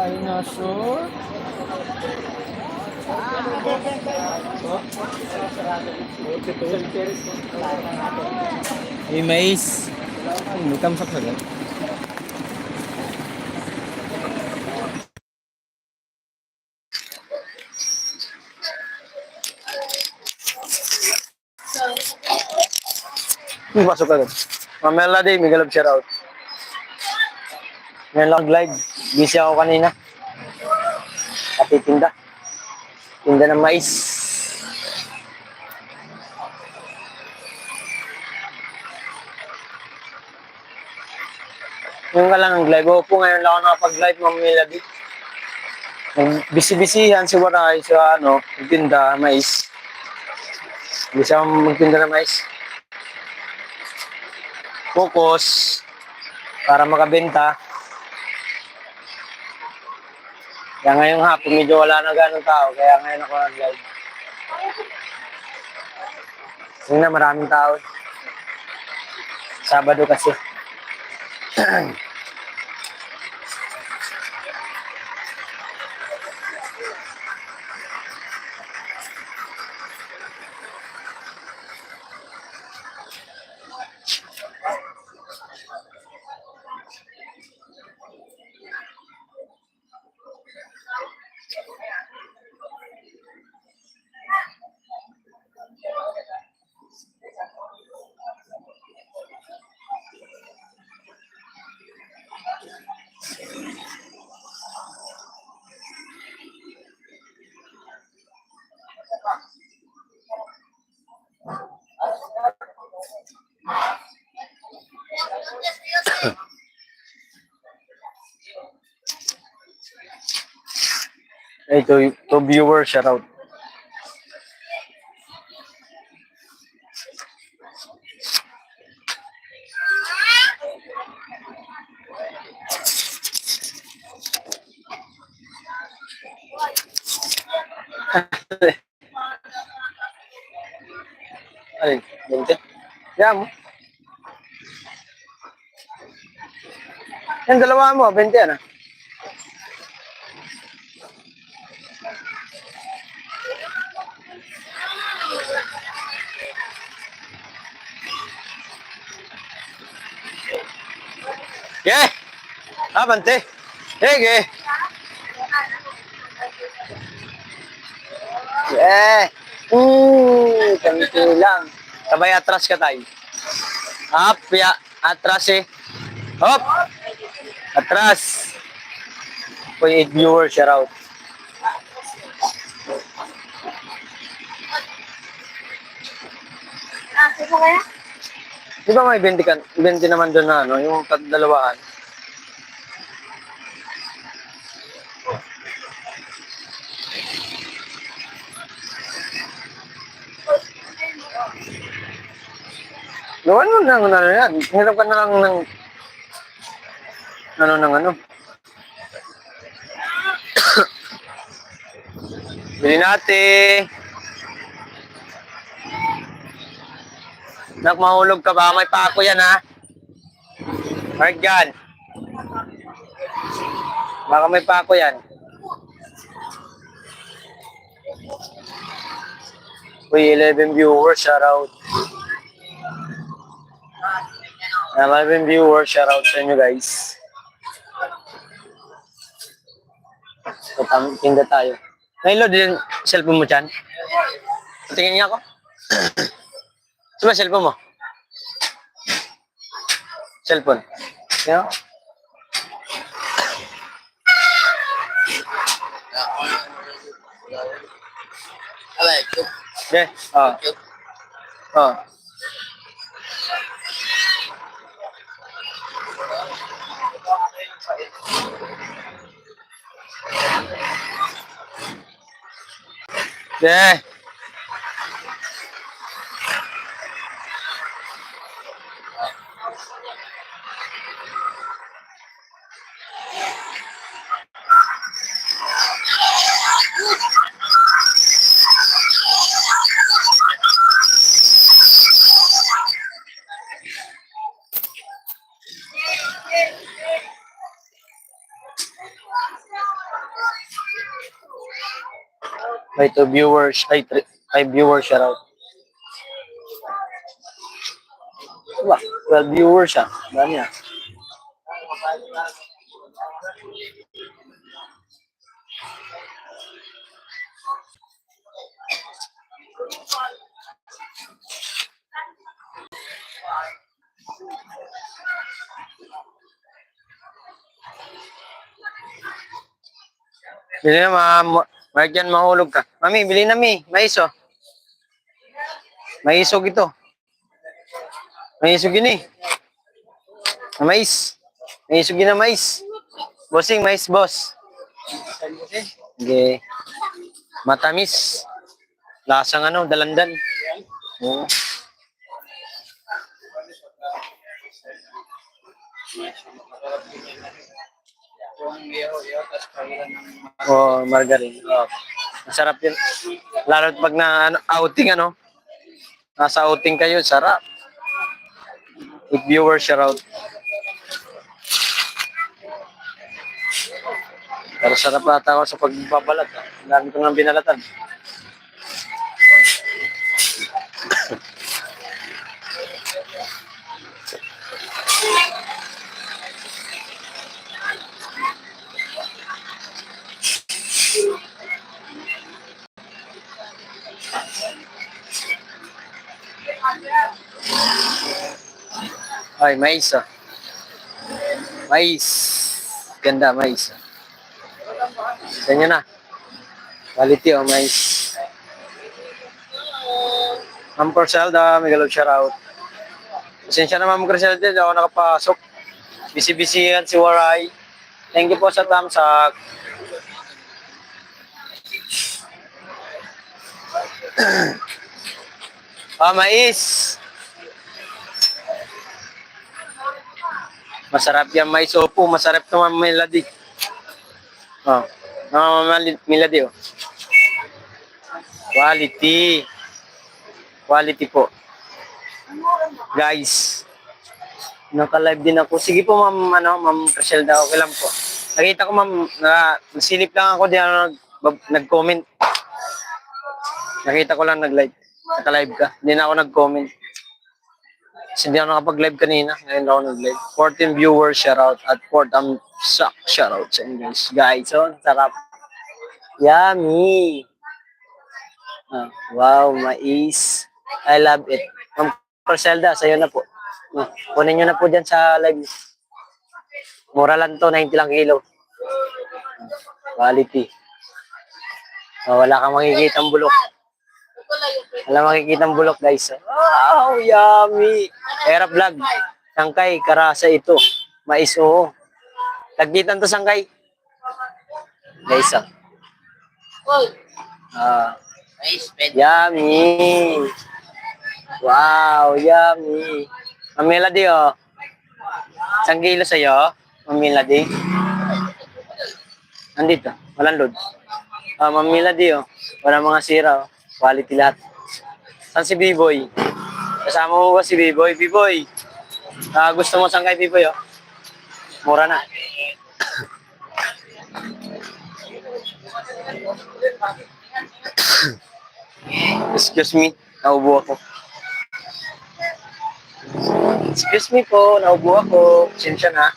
Dinosaur. May mais. May tamsak na gan. Pasok agad. Mamaya din, may galap shout out. Ngayon lang live. Busy ako kanina. Natitinda. Tinda ng mais. Yung ka lang live. Opo, ngayon lang ako nakapag-live, mamila din. Bisi-bisihan si Waray sa magtinda mais. Bisa akong magtinda ng mais. Focus para makabenta. Kaya ngayong hapon medyo wala na ganong tao, kaya ngayon ako nag-live. Yun na, maraming tao. Sabado kasi. Hey, to viewers, shout out. Ay, 20. Yan mo. Yan, dalawa mo, 20 yan ah. Yeah! Ah, bante. Hege. Yeah. Ganito lang. Sabay atras ka tayo. Up, ya. Atras eh. Hop! Atras. Uy, 8 viewers, shout out. Di ba may 20 naman doon na yung dalawahan? Gawan mo na yan. Hirap ka na lang ng Bili natin. Nak, mahulog ka ba? May pako yan ha. Mark yan. Baka may pako yan. Uy, 11 viewers, shout out. 11 viewers, shout out sa inyo guys. So, tinda tayo. Nailod din cellphone mo dyan? Tingin niya ako. Saan ba cellphone mo? Cellphone. Yan. Okay. Oh. Yeah. May 2 viewers, ay 5 viewers siya raw. Diba? 12 viewers siya. Dami ah. Bili na, Mark yan, mahulog ka. Mami, bili na mi. Mais oh. Maisog ito. Maisog yun eh. Mais. Maisog yun na mais. Bossing, mais boss. Okay. Matamis. Lasang ano, dalandan. Oo. Oh, margarine. Oh. Masarap yun. Lalo pag na ano, outing ano. Nasa outing kayo, sarap. With viewers shout out. Pero sarap ata ako sa pagbabalat. Ang dami ko nang binalatan. Ay, mais ah. Mais. Ganda, mais. Sa inyo na. Quality oh, mais. Ma'am Corselda, Miguel shout out. Pasensya na Ma'am Corselda, hindi ako nakapasok. Busy-busy yan si Waray. Thank you po sa thumbs up. Mais. Masarap yan mais opo. Masarap ito Ma'am Melody. Oh. Ma'am Melody oh. Quality. Quality po. Guys. Naka-live din ako. Sige po Ma'am Criselda. Okay lang po. Nakita ko Ma'am, nasilip lang ako diyan nag-comment. Nakita ko lang nag-live. Naka-live ka. Hindi na ako nag-comment. Kasi hindi ako nakapag-live kanina. Ngayon ako nag-live. 14 viewers, shoutout. At 4 shoutout sa inyo guys. Guys, so, sarap. Yummy! Wow, mais. I love it. Ma'am Corselda, sa'yo na po. Kunin nyo na po dyan sa live. Mura lang to, 90 lang kilo. Quality. Wala kang makikita bulok. Wala makikita bulok guys. Wow, yummy. Era vlog. Sangkay, karasa ito. Mais oo. Tagditan to sangkay. Guys yummy. Wow, yummy. Ma'am Melody oh. Isang kilo sa'yo. Ma'am Melody. Nandito. Walang load. Ma'am Melody oh. Walang mga sira oh. Quality lahat. Saan si B-Boy? Kasama mo ba si B-Boy? B-Boy. Gusto mo saan kay B-Boy oh? Mura na. Excuse me. Naubo ako. Excuse me po. Naubo ako. Pasensya na.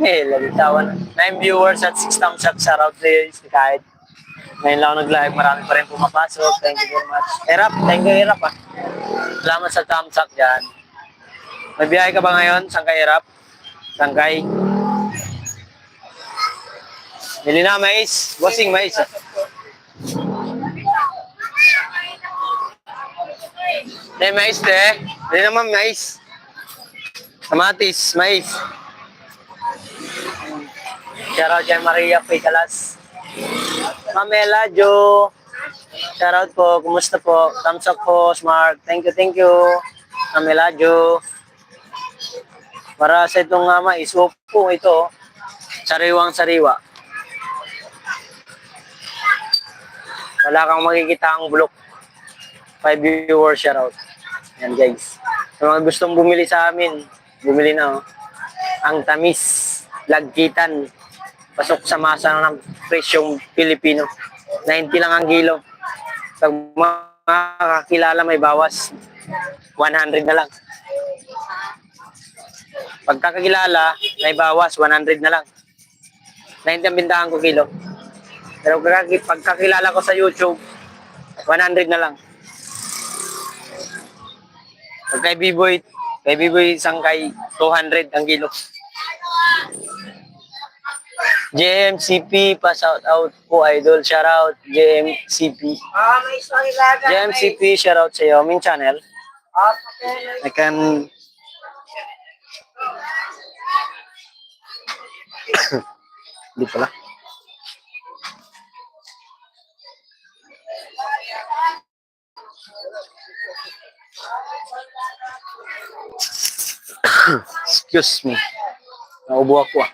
Lalitawan. 9 viewers at 6 thumbs up. Shout out please. Kahit ngayon lang ako nag-live. Marami pa rin pumapasok. Thank you very much. Erap. Thank you, Erap ah. Salamat sa thumbs up dyan. May biyahe ka ba ngayon? Sangkay, Erap? Sangkay? Bili na, mais. Bossing, mais. Mais, Bili naman, mais. Kamatis, mais. Shoutout kay Maria Picalas. Mamela Jo. Shoutout po. Kumusta po? Thumbs up po, Smart. Thank you. Mamela Jo. Para sa itong mais po ito. Sariwang-sariwa. Wala kang makikita ang bulok. 5 viewers shoutout. Yan guys. Sa mga gustong bumili sa amin, bumili na oh. Ang tamis. Lagkitan. Pasok sa masa ng presyong Pilipino. 90 lang ang kilo. Pag makakilala may bawas, 100 na lang. Pagkakilala, may bawas, 100 na lang. 90 ang bintahan ko kilo. Pero pagkakilala ko sa YouTube, 100 na lang. Pag kay B-Boy isang kay 200 ang kilo. JMCP, pa shout out po idol. Shout out JMCP. May story lang. JMCP, shout out sa iyo. Min channel. I can Di pala. Excuse me. Naubo ako ah.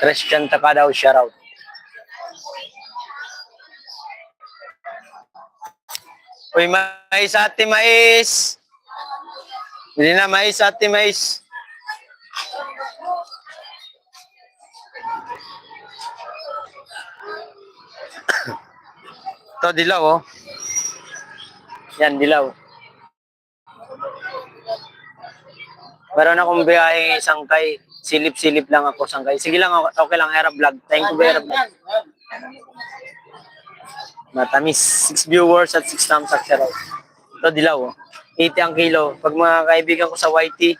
Christian Takadaw, shoutout. Uy, mais ate mais. Hindi na mais ate mais. Ito, dilaw oh. Yan, dilaw. Meron akong biyahe sangkay. Silip-silip lang ako sangkay. Sige lang, okay lang, Era Vlog. Thank you, Era Vlog. Matamis. 6 viewers at 6 thumbs up. Ito, dilaw oh. 80 ang kilo. Pag mga kaibigan ko sa YT,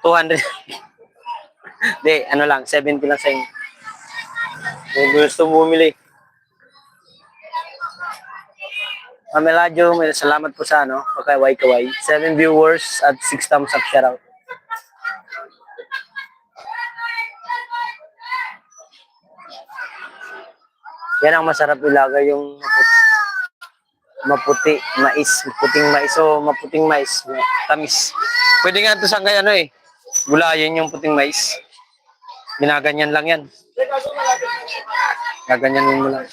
200. Hindi, ano lang, 70 lang sa inyo. Kung gusto bumili. Mameladyo, salamat po sa ano, kaway. 7 viewers at 6 thumbs up, shoutout. Yan ang masarap ilaga, yung maputi mais, puting mais. So, maputing mais, tamis. Pwede nga ito sa kay ano eh, gulayin yung puting mais. Ginaganyan lang yan. Gaganyanin mo lang.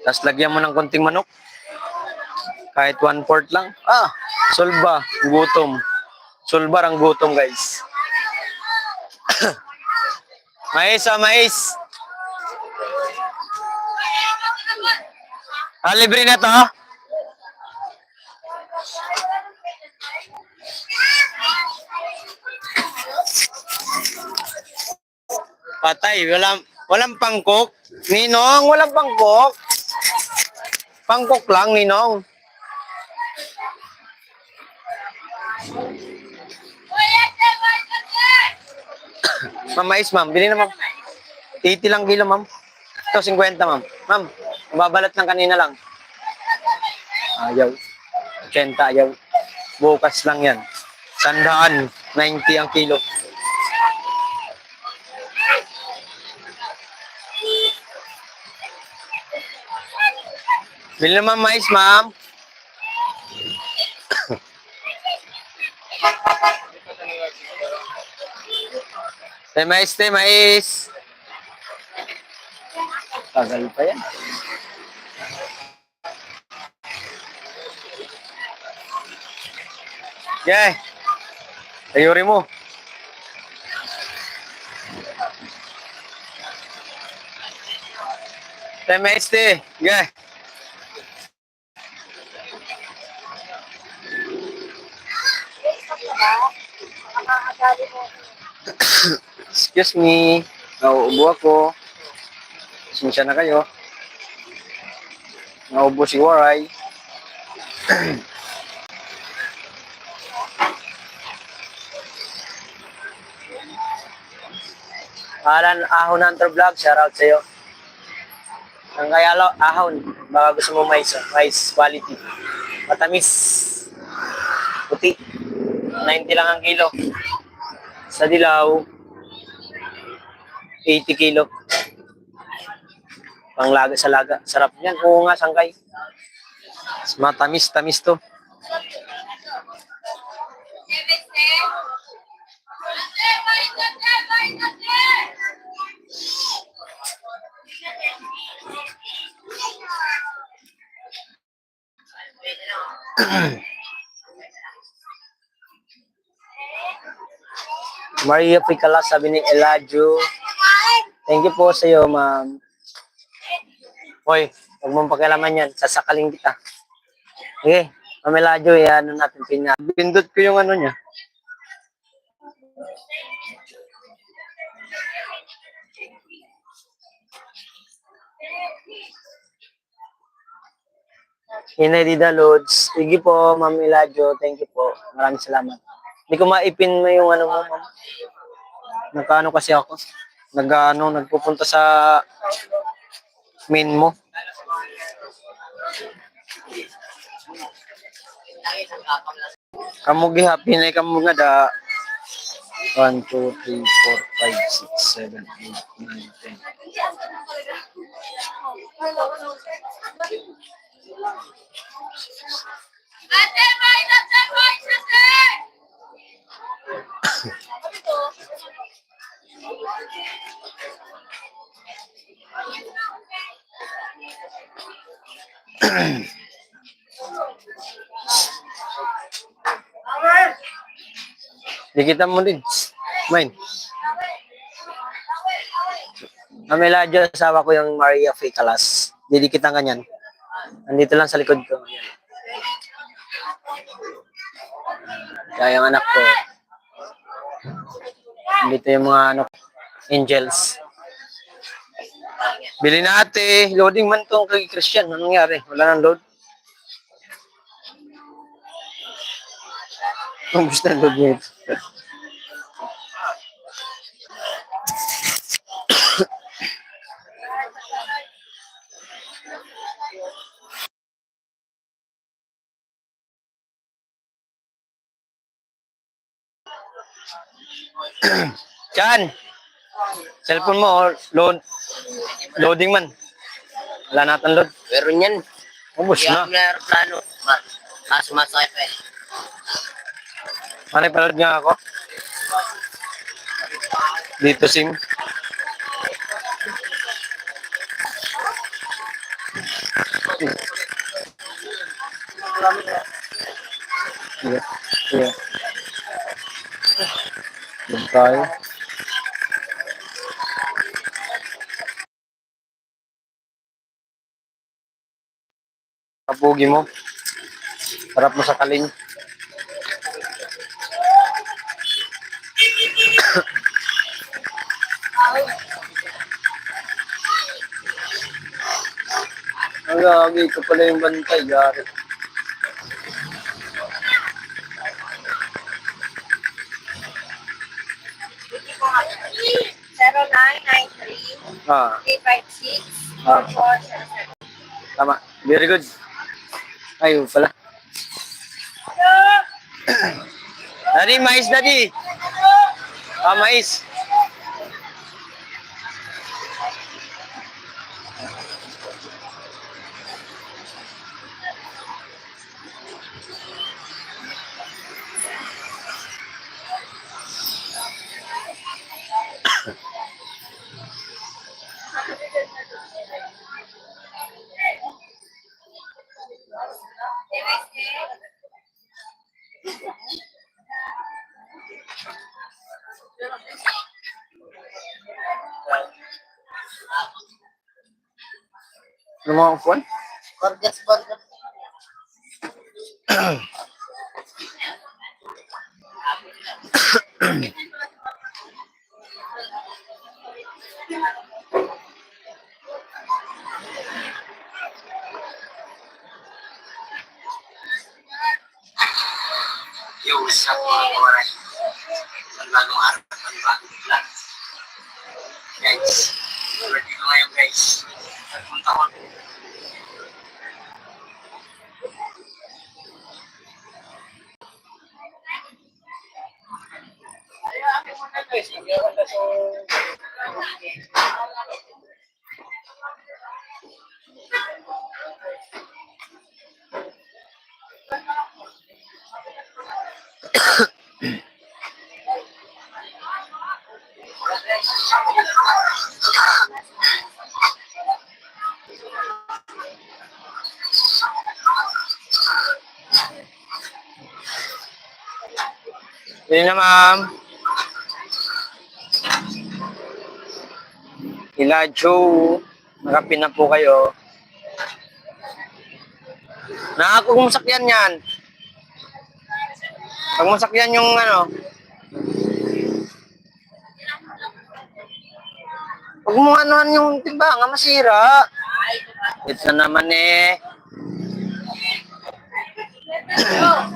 Tapos lagyan mo ng konting manok. Kahit 1/4 lang. Solba, gutom. Solbar ang gutom, guys. Mais, mais. Libre na to. Patay, walang pangkok. Ninong, walang pangkok. Pangkok lang, Ninong. Ma'am, mais, ma'am. Bili na, ma'am. 80 lang kilo, ma'am. Ito, 50, ma'am. Ma'am, mababalat lang kanina lang. Ayaw. 80, ayaw. Bukas lang yan. 100, 90 ang kilo. Bili na, ma'am, mais, ma'am. Mais. Tagal pa yan. Yeah. Ayuri mo. Mais. Yeah. Excuse me. Nauubo ako. Sinsya na kayo. Nauubo si Waray. Ahon Hunter Vlog, shoutout sa iyo. Ang kaya ahon, baka gusto mo mais quality. Matamis. Puti. 90 lang ang kilo. Sa dilaw, 80 kilo. Panglaga sa laga. Sarap yan. Oo nga, sangkay. Matamis to. Maria Picala, sabi ni Eladio. Thank you po sa iyo, ma'am. Hoy, huwag mong pakialaman yan. Sasakaling kita. Okay, Ma'am Eladio, ano natin pindot ko yung ano niya. Hinedida Loads. Sige po, Ma'am Eladio. Thank you po. Maraming salamat. Hindi ko maipin mo yung ano mo, ma'am. Nagkaano kasi ako. Nagpupunta sa main mo. Kamu gihapin ay kamu nga da 1, 2, 3, 4, 5, 6, 7, 8, 9, 10. Dikitan mo din. Main. Amela Eladio, asawa ko yung Maria Ficalas. Didikitan ka niyan. Nandito lang sa likod ko. Kaya yung anak ko. Dito yung mga angels. Bili na ate. Loading man tong kay Christian. Anong nangyari? Wala nang load. Ang gusto na load niya ito. Chan! Cellphone mo, loading man. Wala natin load. Pero yan, Ubus na. yung aeroplano, sumasakit pa eh. Ano panood nga ako? Dito sim. Yeah. Yeah. Doon tayo. Kapugi mo. Sarap mo sa kaling. Ang gagi ko pala yung bantay, yari. Ah. 356 Ah. 4477. Tama. Very good. Ayun pala. Daddy, mais, daddy. Ah, mais. Ano mga upuan? Burgers, burgers. Yung sa mga oras. Panbagong araw, panbagong vlog. Guys, ready ko ngayon guys. Nagpunta ko. Hindi na ma'am. Ilajo, nakapin na po kayo. Kung masakyan yan. Pag masakyan yung ano, pag mo anuhan yung timbangan, masira. Ito na naman eh.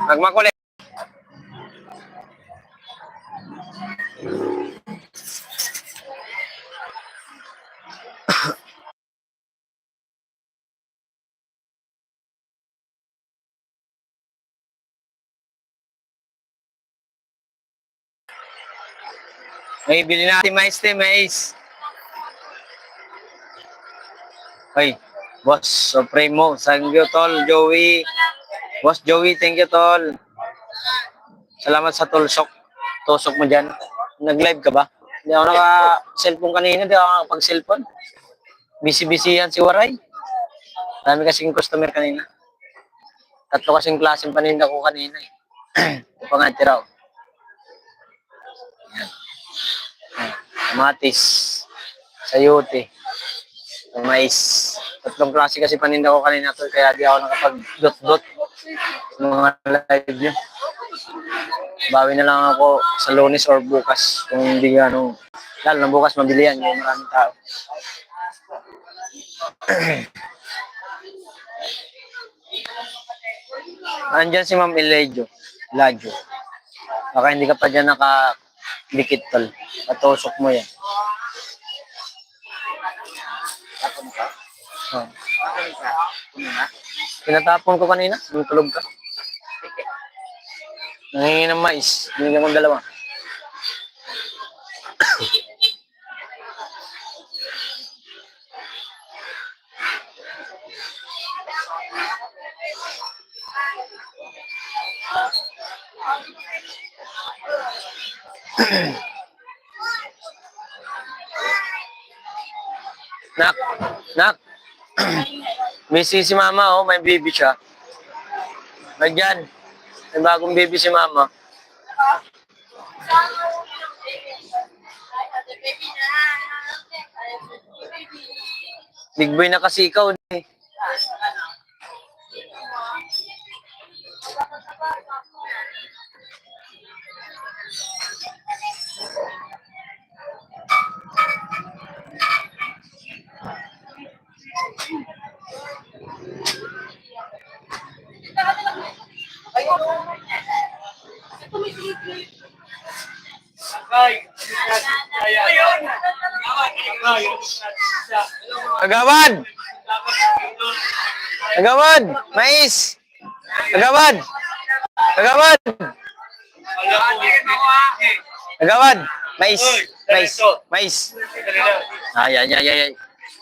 Pag makulit. Ay, bili natin mais te, mais. Ay, Boss Supremo, thank you tol, Joey. Boss Joey, thank you tol. Salamat sa tulsok. Tusok mo dyan. Nag-live ka ba? Hindi ako naka-cellphone kanina, hindi ako nakapag-cellphone. Busy-busy yan si Waray. Dami kasing customer kanina. 3 kasing klaseng paninda ko kanina eh. Ito pa nga tiraw. Kamatis, sayote, mais. 3 klase kasi paninda ko kanina to, kaya di ako nakapag-dot-dot ng mga live niyo. Bawi na lang ako sa Lunes or bukas kung hindi ano. Lalo na bukas mabili yan, yung maraming tao. Andyan si Ma'am Eladio. Baka hindi ka pa dyan nakadikit tol. Patusok mo yan. Tapon ka? Oh. Tapon ka? Pinatapon ko kanina, tulog ka. Nangingi ng mais, binigyan ko 2. Nak, nak. Busy si mama, oh, may baby siya. Nandyan, may bagong baby si mama. Big boy na kasi ikaw eh. Agawad! Agawad! Mais! Agawad! Agawad! Agawad! Mais! Mais! Mais! Ay, ay, ay, ay.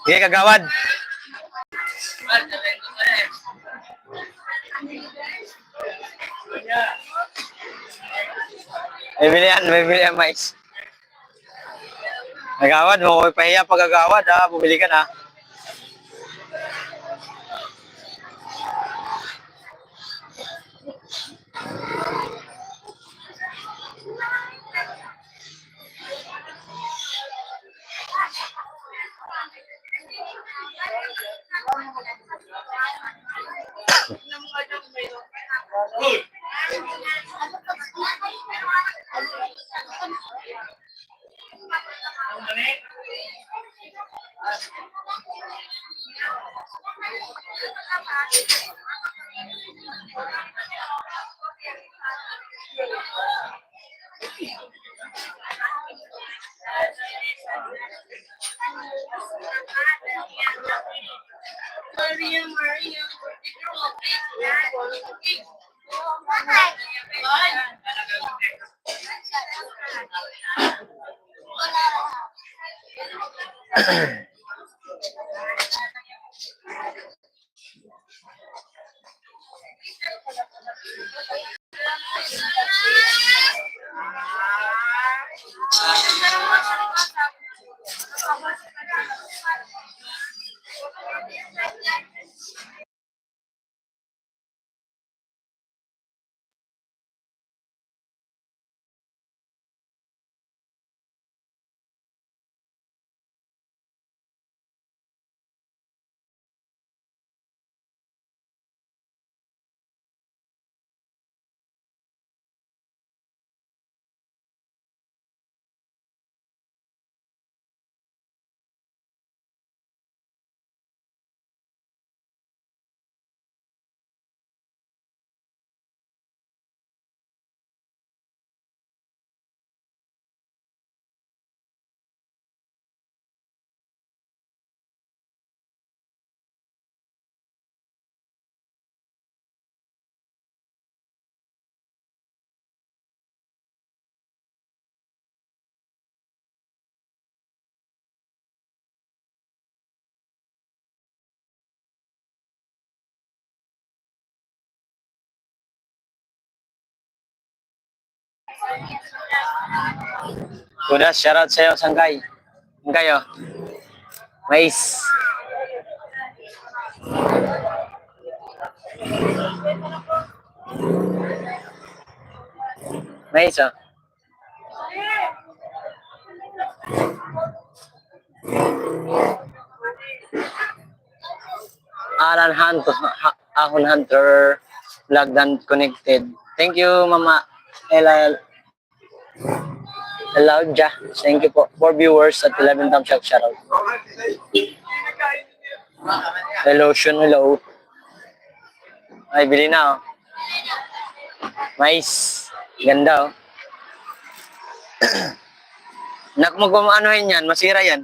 Sige, kagawad. May bili yan, mais. Agawad, mo ko ipahiya pag agawad, ha? Bumili ka na. Kudas, shoutout sa'yo, Sangkay. Sangkay, oh. Mais. Mais, oh. Alan Hunter, Ahon Hunter, Vlog and Connected. Thank you, Mama Ella. Hello, Ja. Thank you po. 4 viewers at 11 thumbs up. Shoutout. Hello, Shun. Hello. Ay, bili na, oh. Mais. Ganda, oh. Nak mo kung ano yan, masira yan.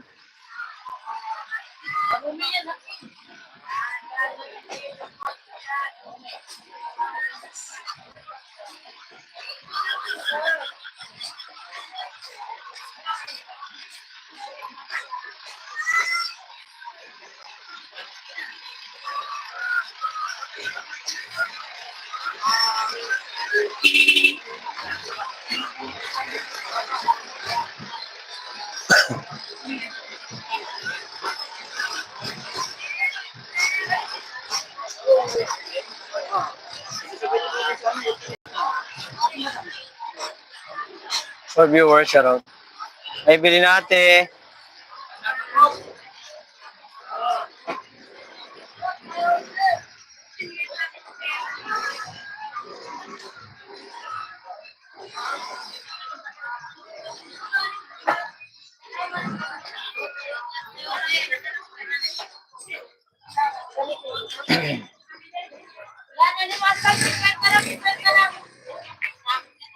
For viewers, shoutout. Ay, bili natin.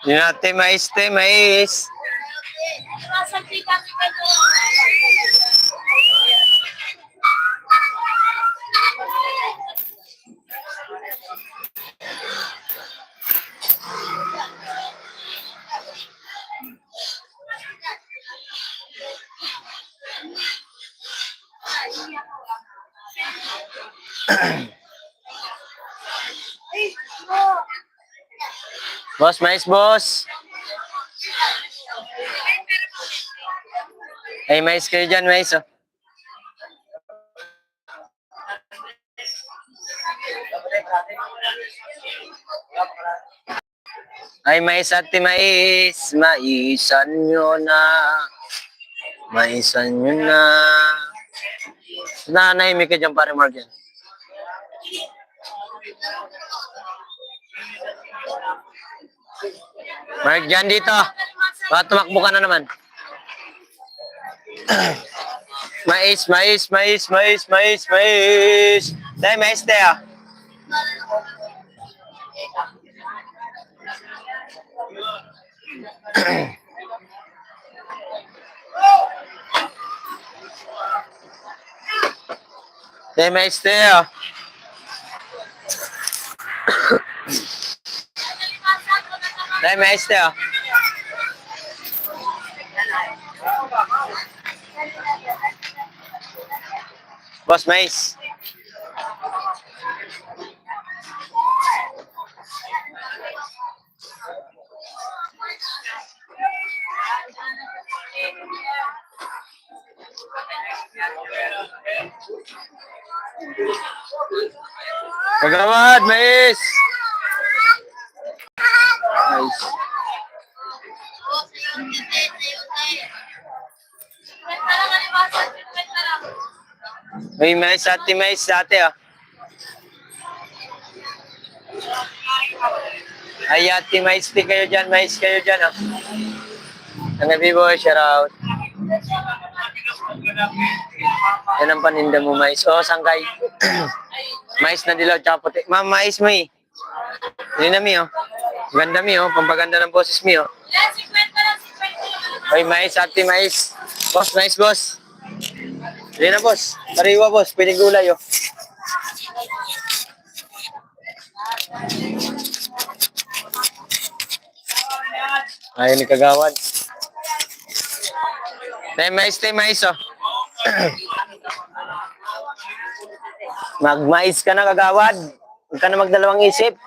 Bili natin mais, mais. Boss, mais, boss. Ay, mais kayo dyan, mais, oh. Ay, mais, ate, mais. Maisan nyo na. Maisan nyo na. Nanahimik ka dyan, pare Mark, yan. Mark, dyan dito. Baka tumakbo ka na naman. Mais, mais, mais, mais, mais, mais. Dahil mais tayo. Dahil mais tayo. Dahil mais tayo. Boss Mais. Kagawad, Mais. Mais. May mais ate, oh. Ay, ate, mais kayo dyan, oh. Ang nabibo, shout out. Yan ang paninda mo, mais. Oh, Sangkay. Mais na dilaw, tsaka puti. Ma'am, mais mo, eh. Hindi na, mi, oh. Ganda, mi, oh. Pampaganda ng boses, mi, oh. Ay, mais, ate, mais. Boss, mais, boss. Hindi na, boss. Pariwa, boss. Pwedeng gulay, oh. Ayun ni Kagawad. Tay mais, oh. Magmais ka na, Kagawad. Huwag ka na magdalawang isip.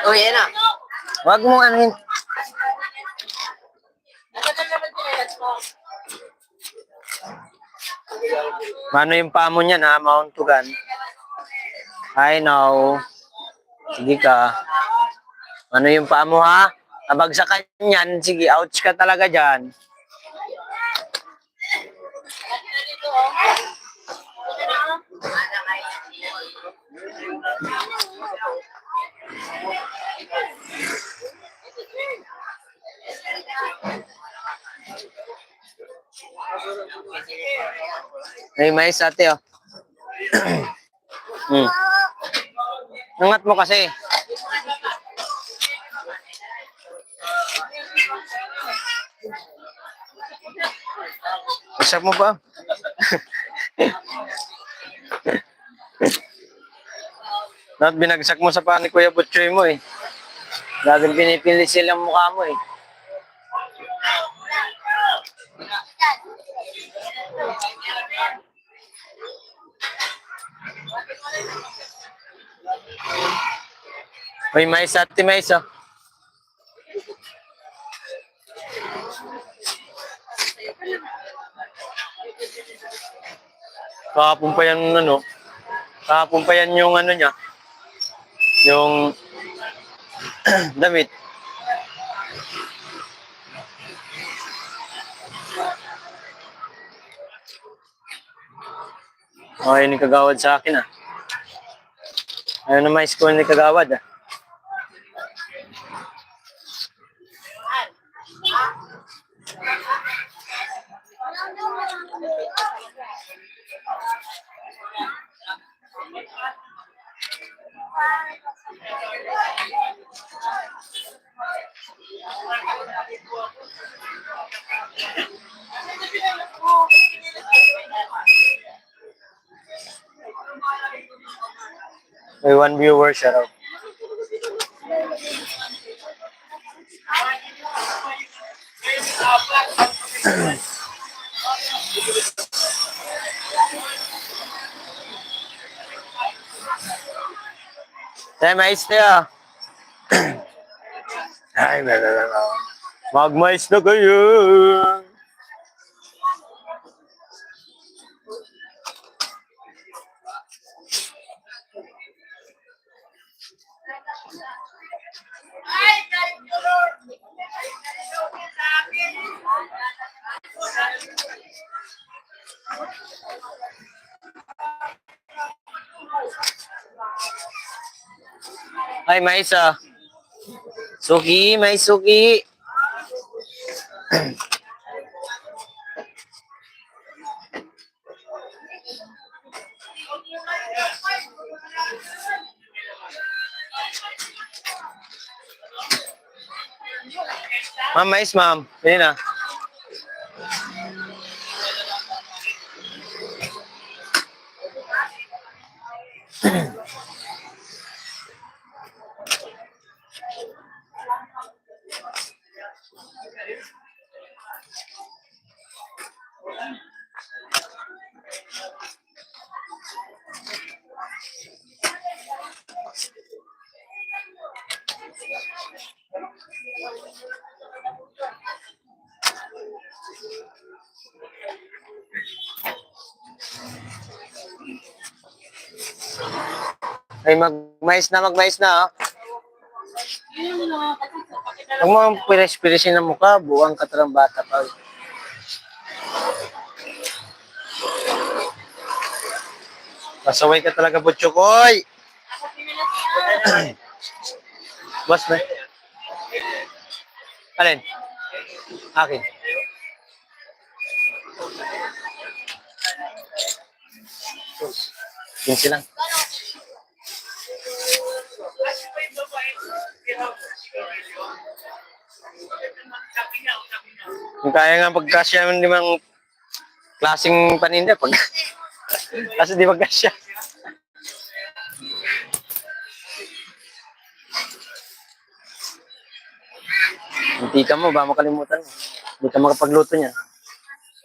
Oh, yan na. Wag mo anuhin. Mano yung paa mo niyan ha, mauntugan. I know. Sige ka. Ano yung paa mo ha? Nabagsakan yan. Sige, ouch ka talaga dyan. Ay, mais ate oh. Angat mo kasi. Usap mo ba? Dapat binagsak mo sa paa ni Kuya Butchoy mo eh. Laging pinipili silang mukha mo eh. Uy, mais ate mais oh. Kahapon pa yan ano. Kahapon pa yan yung ano niya. Yung damit. Okay, ni kagawad sa akin ah. Ayun na mais ko ni kagawad ah. May one viewer siya raw. Tayo, mais tayo. Ay, magmais na kayo. Ay, mais ah. Suki, may suki. Ma'am, mais ma'am. Hindi na. Ay, magmais na, oh. Huwag mo ang pinis-pinisin ng mukha, buwang katarang bata pa. Pasaway ka talaga, Butchokoy! Boss na. Alin? Akin. Pinsi lang. Kung kaya nga pagkasya ng limang klaseng paninda, pag kasi di magkasya. Hindi ka mo, ba makalimutan mo. Hindi ka makapagluto niya.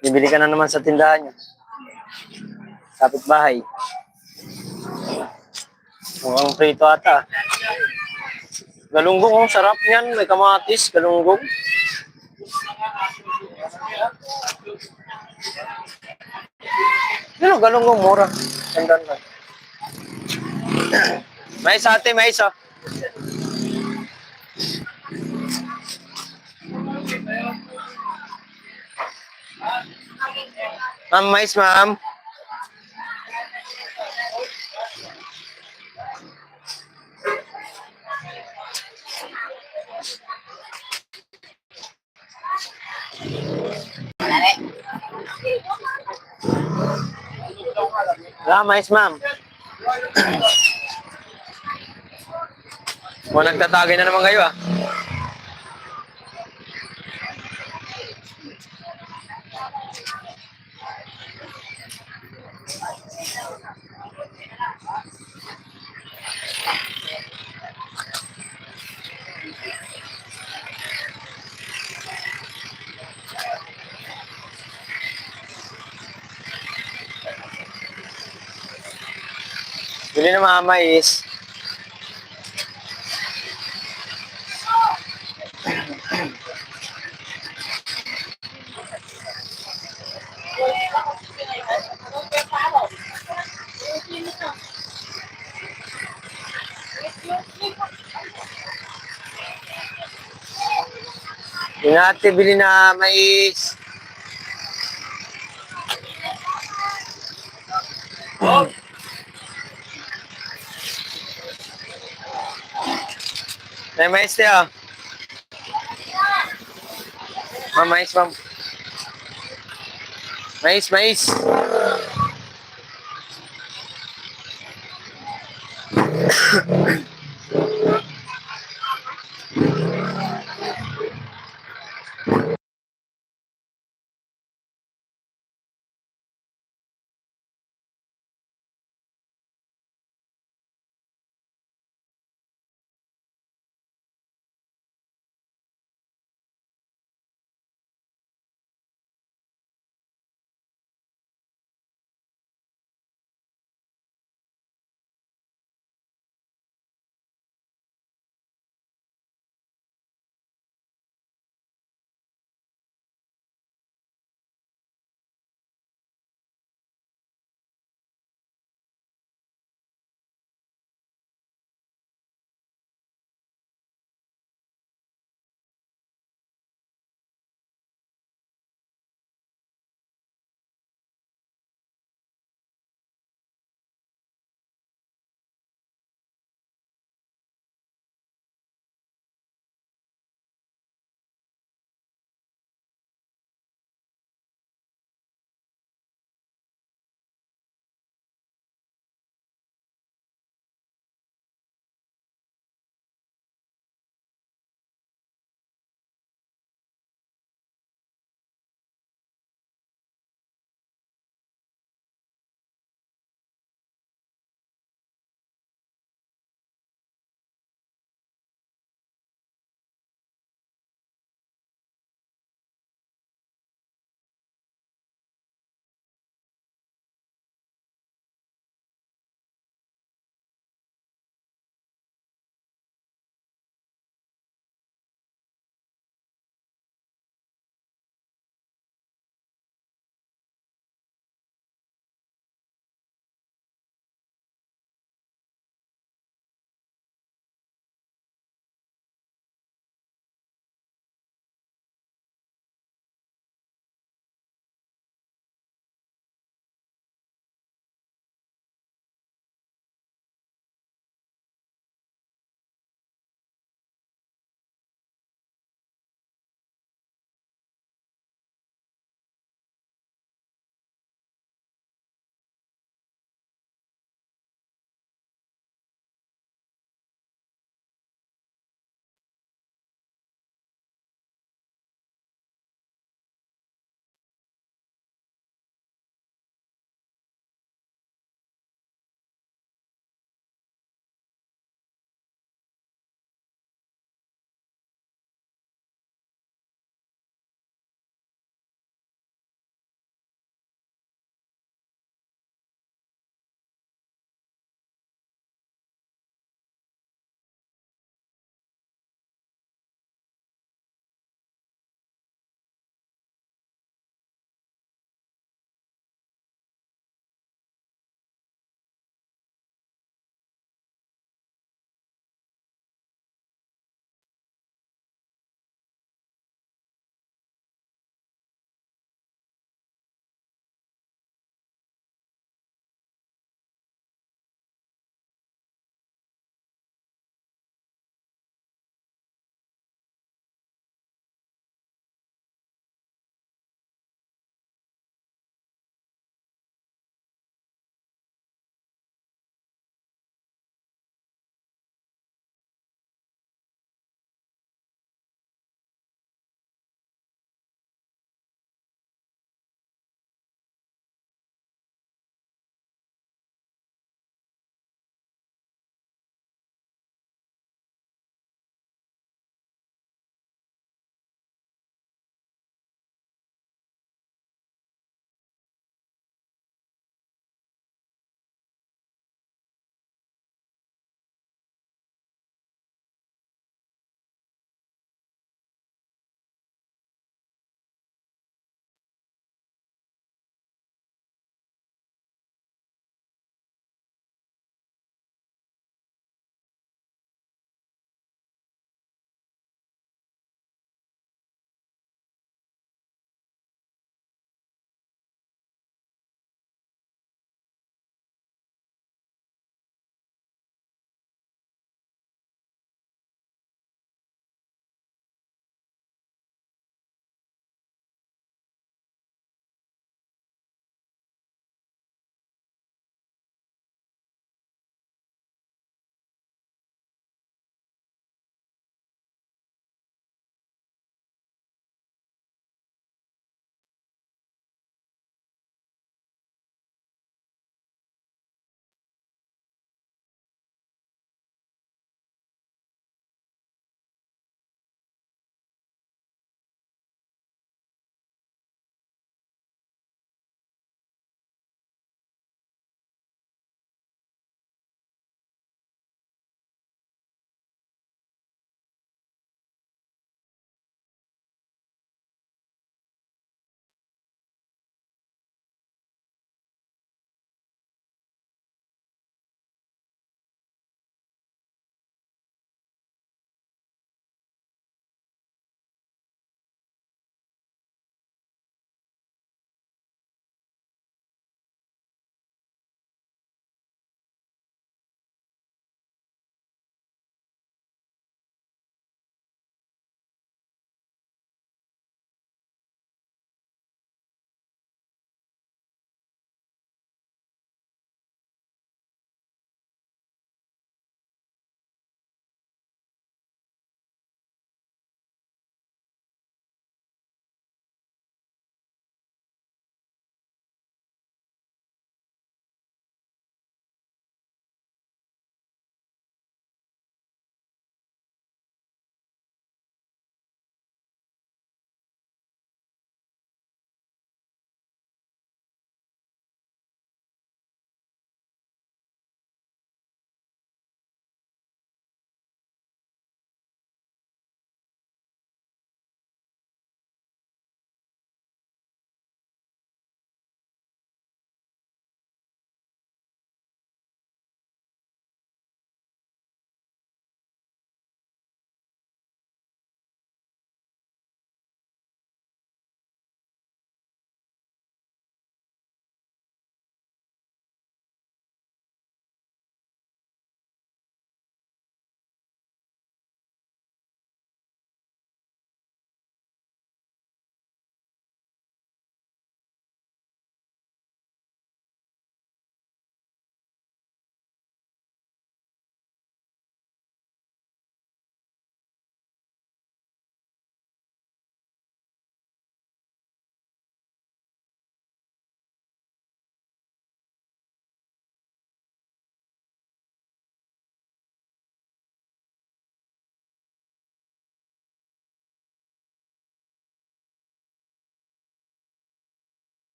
Bibili ka na naman sa tindahan niya. Kapit bahay. Mukhang prito ata. Galunggong, oh, sarap yan. May kamatis, galunggong. Ano, galunggong, mura. Ganda na. Mais ate, mais oh. Ma'am, mais ma'am. Wala, mais ma'am. O, nagtatagay na naman kayo ah. Bili na mga mais. Yung ate, bili na mais. May mais tayo. Ma'am, mais ma'am. Mais, mais.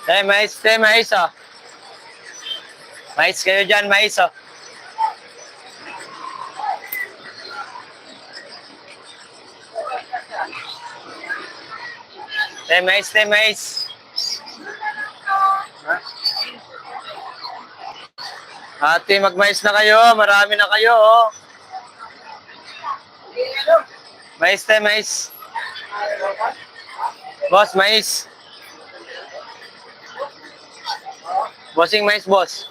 Mais, oh. Mais kayo dyan, mais, oh. Mais. Ate, magmais na kayo. Marami na kayo, oh. Mais. Boss, mais. Bossing mais, boss.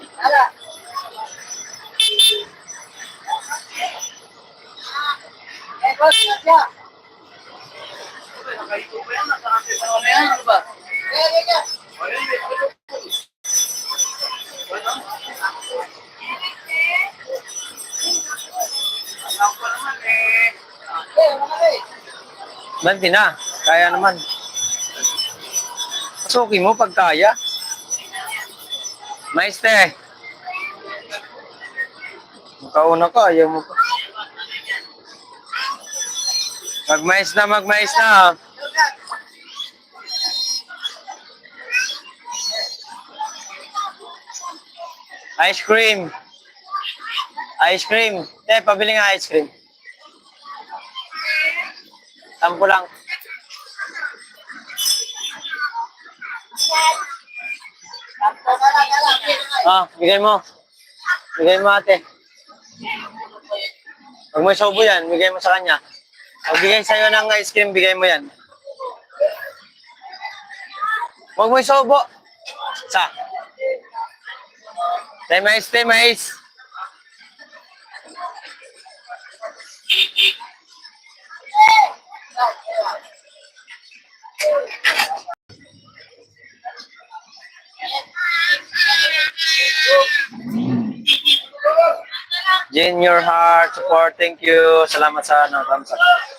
Banti na. Kaya naman. Suki mo pag kaya. Maiste. Makauna ka. Ayaw mo pa. Magmais na. Ice cream. Pabili nga ice cream. Sampo lang. Bigay mo. Ate. Pag may sobo yan, bigay mo sa kanya. Pag bigay sa'yo ng ice cream, bigay mo yan. Huwag mo isobo. Sa. Stay mais. Junior Heart support, thank you. Salamat sa thumbs up.